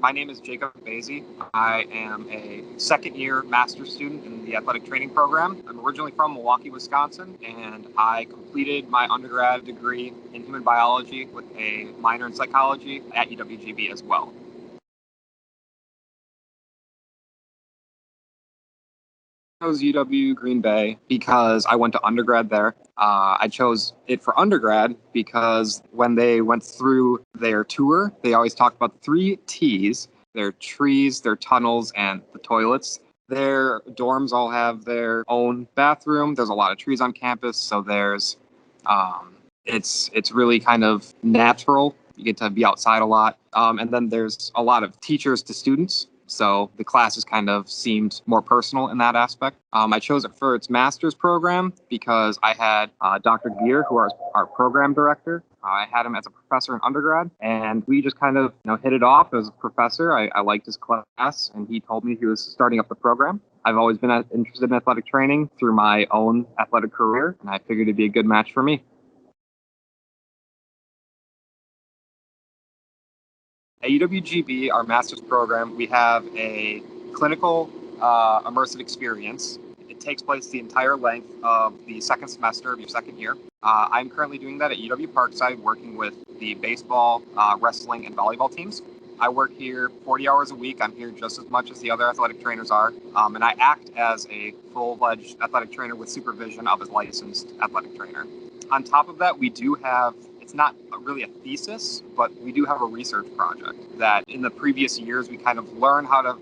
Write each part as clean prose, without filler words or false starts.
My name is Jacob Basie. I am a second-year master's student in the athletic training program. I'm originally from Milwaukee, Wisconsin, and I completed my undergrad degree in human biology with a minor in psychology at UWGB as well. I chose UW Green Bay because I went to undergrad there. I chose it for undergrad because when they went through their tour, they always talked about three T's: their trees, their tunnels, and the toilets. Their dorms all have their own bathroom. There's a lot of trees on campus, so um, it's really kind of natural. You get to be outside a lot, and then there's a lot of teachers to students. So the classes kind of seemed more personal in that aspect. I chose it for its master's program because I had Dr. Gear, who is our program director. I had him as a professor in undergrad, and we just kind of hit it off as a professor. I liked his class, and he told me he was starting up the program. I've always been interested in athletic training through my own athletic career, and I figured it'd be a good match for me. At UWGB, our master's program, we have a clinical immersive experience. It takes place the entire length of the second semester of your second year. I'm currently doing that at UW Parkside, working with the baseball, wrestling, and volleyball teams. I work here 40 hours a week. I'm here just as much as the other athletic trainers are. And I act as a full-fledged athletic trainer with supervision of a licensed athletic trainer. On top of that, we do have, it's not really a thesis, but we do have a research project that in the previous years we kind of learn how to,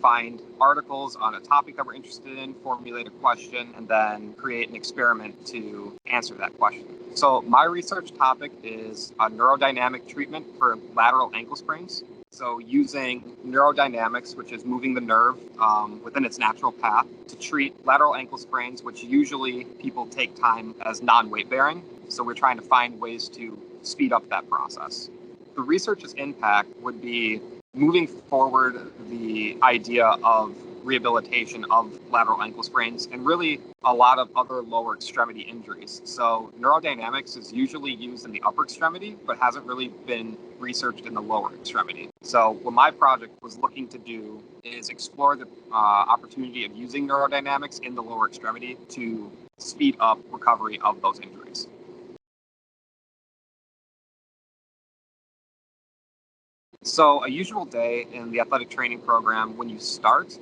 find articles on a topic that we're interested in, formulate a question, and then create an experiment to answer that question. So my research topic is a neurodynamic treatment for lateral ankle sprains. So using neurodynamics, which is moving the nerve within its natural path, to treat lateral ankle sprains, which usually people take time as non-weight bearing. So we're trying to find ways to speed up that process. The research's impact would be moving forward the idea of rehabilitation of lateral ankle sprains and really a lot of other lower extremity injuries. So neurodynamics is usually used in the upper extremity, but hasn't really been researched in the lower extremity. So what my project was looking to do is explore the opportunity of using neurodynamics in the lower extremity to speed up recovery of those injuries. So a usual day in the athletic training program, when you start,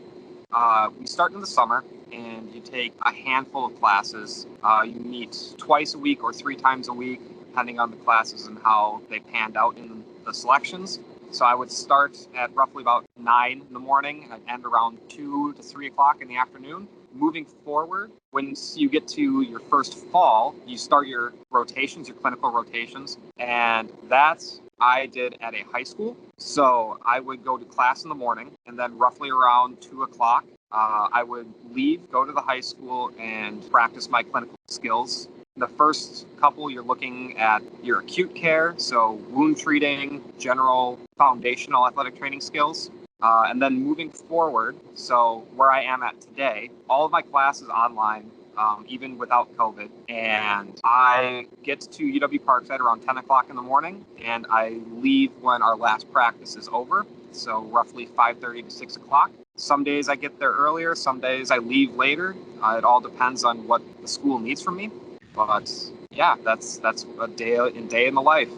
we start in the summer and you take a handful of classes. You meet twice a week or three times a week, depending on the classes and how they panned out in the selections. So I would start at roughly about 9 in the morning and I'd end around 2 to 3 o'clock in the afternoon. Moving forward, once you get to your first fall, you start your rotations, your clinical rotations, and that's I did at a high school. So I would go to class in the morning, and then roughly around 2 o'clock, I would leave, go to the high school, and practice my clinical skills. The first couple, you're looking at your acute care, so wound treating, general foundational athletic training skills. And then moving forward, so where I am at today, all of my classes online, even without COVID. And I get to UW Parkside around 10 o'clock in the morning, and I leave when our last practice is over, so roughly 5:30 to 6 o'clock. Some days I get there earlier, some days I leave later. It all depends on what the school needs from me. But yeah, that's a day in the life.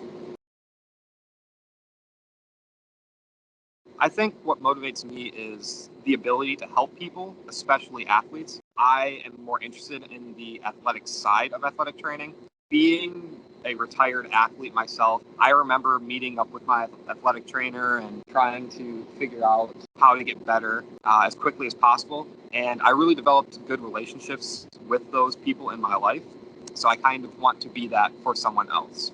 I think what motivates me is the ability to help people, especially athletes. I am more interested in the athletic side of athletic training. Being a retired athlete myself, I remember meeting up with my athletic trainer and trying to figure out how to get better as quickly as possible. And I really developed good relationships with those people in my life. So I kind of want to be that for someone else.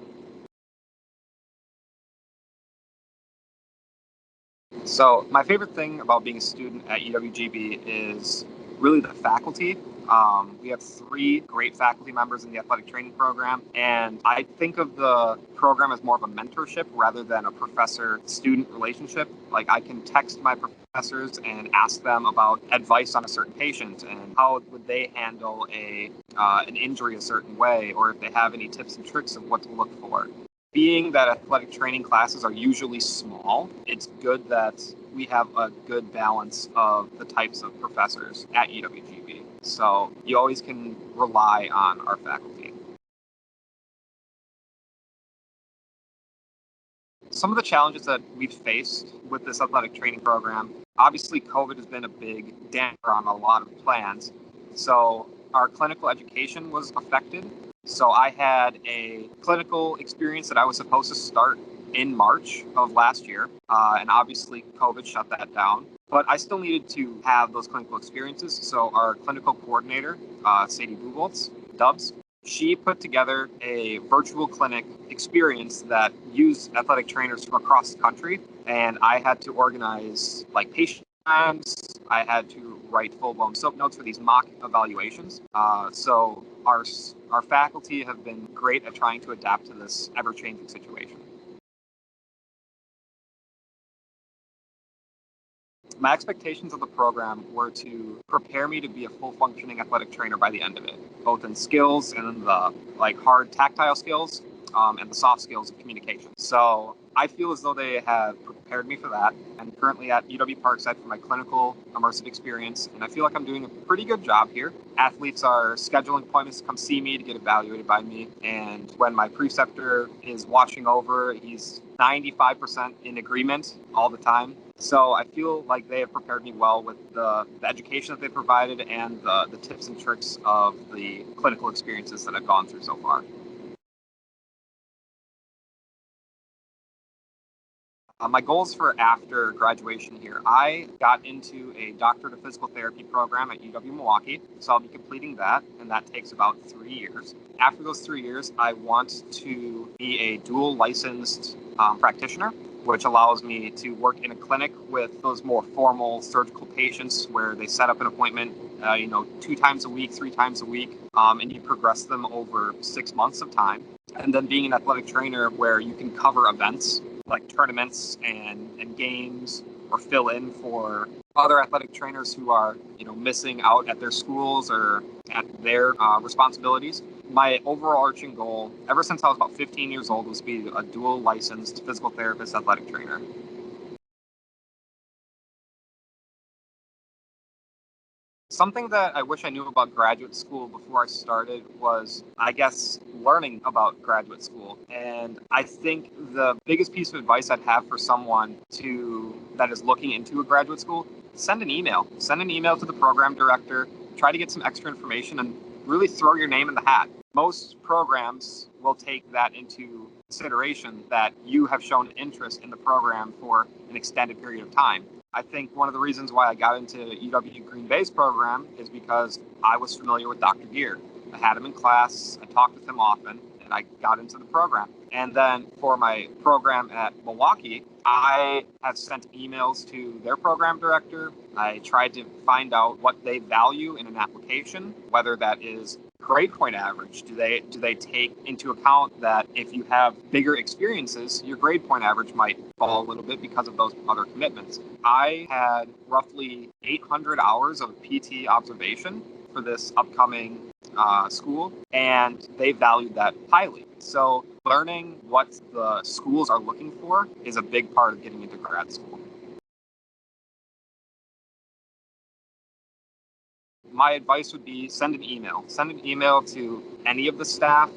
So my favorite thing about being a student at UWGB is really the faculty. We have three great faculty members in the athletic training program, and I think of the program as more of a mentorship rather than a professor-student relationship. Like I can text my professors and ask them about advice on a certain patient and how would they handle an injury a certain way, or if they have any tips and tricks of what to look for. Being that athletic training classes are usually small, it's good that we have a good balance of the types of professors at UWGB. So you always can rely on our faculty. Some of the challenges that we've faced with this athletic training program, obviously COVID has been a big damper on a lot of plans. So our clinical education was affected. So I had a clinical experience that I was supposed to start in March of last year, and obviously COVID shut that down. But I still needed to have those clinical experiences. So our clinical coordinator, Sadie Buboltz, Dubs, she put together a virtual clinic experience that used athletic trainers from across the country. And I had to organize like patient times. I had to write full-blown soap notes for these mock evaluations. So our faculty have been great at trying to adapt to this ever-changing situation. My expectations of the program were to prepare me to be a full functioning athletic trainer by the end of it, both in skills and in the hard tactile skills and the soft skills of communication. So I feel as though they have prepared me for that. I'm currently at UW Parkside for my clinical immersive experience, and I feel like I'm doing a pretty good job here. Athletes are scheduling appointments to come see me to get evaluated by me, and when my preceptor is watching over, he's 95% in agreement all the time. So I feel like they have prepared me well with the education that they provided and the tips and tricks of the clinical experiences that I've gone through so far. My goals for after graduation here, I got into a doctorate of physical therapy program at UW Milwaukee, so I'll be completing that, and that takes about 3 years. After those 3 years, I want to be a dual licensed practitioner, which allows me to work in a clinic with those more formal surgical patients where they set up an appointment, 2 times a week, 3 times a week, and you progress them over 6 months of time. And then being an athletic trainer where you can cover events like tournaments and games or fill in for other athletic trainers who are missing out at their schools or at their responsibilities. My overarching goal ever since I was about 15 years old was to be a dual licensed physical therapist athletic trainer. Something that I wish I knew about graduate school before I started was, I guess, learning about graduate school. And I think the biggest piece of advice I'd have for someone that is looking into a graduate school, send an email. Send an email to the program director, try to get some extra information, and really throw your name in the hat. Most programs will take that into consideration that you have shown interest in the program for an extended period of time. I think one of the reasons why I got into UW Green Bay's program is because I was familiar with Dr. Gear. I had him in class, I talked with him often, and I got into the program. And then for my program at Milwaukee, I have sent emails to their program director. I tried to find out what they value in an application, whether that is grade point average. Do they take into account that if you have bigger experiences, your grade point average might fall a little bit because of those other commitments? I had roughly 800 hours of PT observation for this upcoming school, and they valued that highly. So learning what the schools are looking for is a big part of getting into grad school. My advice would be send an email. Send an email to any of the staff.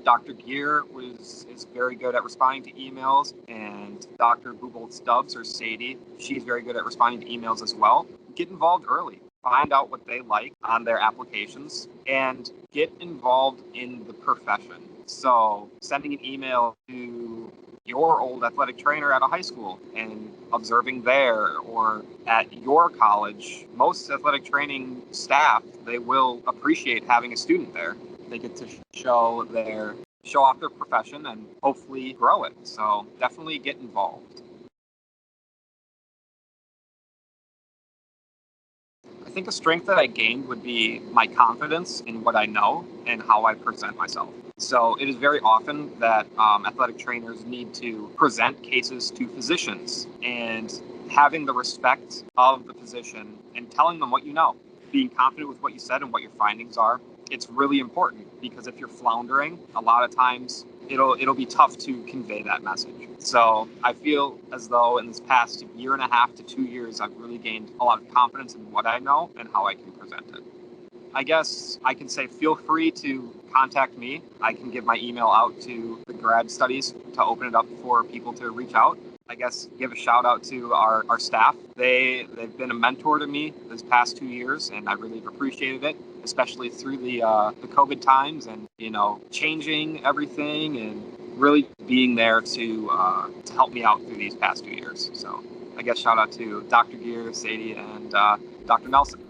Dr. Gear is very good at responding to emails, and Dr. Buboltz Stubbs or Sadie, she's very good at responding to emails as well. Get involved early. Find out what they like on their applications and get involved in the profession. So sending an email to your old athletic trainer at a high school and observing there, or at your college, most athletic training staff, they will appreciate having a student there. They get to show off their profession and hopefully grow it. So definitely get involved. I think a strength that I gained would be my confidence in what I know and how I present myself. So it is very often that athletic trainers need to present cases to physicians, and having the respect of the physician and telling them what you know, being confident with what you said and what your findings are. It's really important because if you're floundering, a lot of times it'll be tough to convey that message. So I feel as though in this past year and a half to 2 years, I've really gained a lot of confidence in what I know and how I can present it. I guess I can say feel free to contact me. I can give my email out to the grad studies to open it up for people to reach out. I guess give a shout out to our staff. They've been a mentor to me this past 2 years, and I really appreciated it, especially through the COVID times and changing everything and really being there to help me out through these past 2 years. So I guess shout out to Dr. Gear, Sadie, and Dr. Nelson.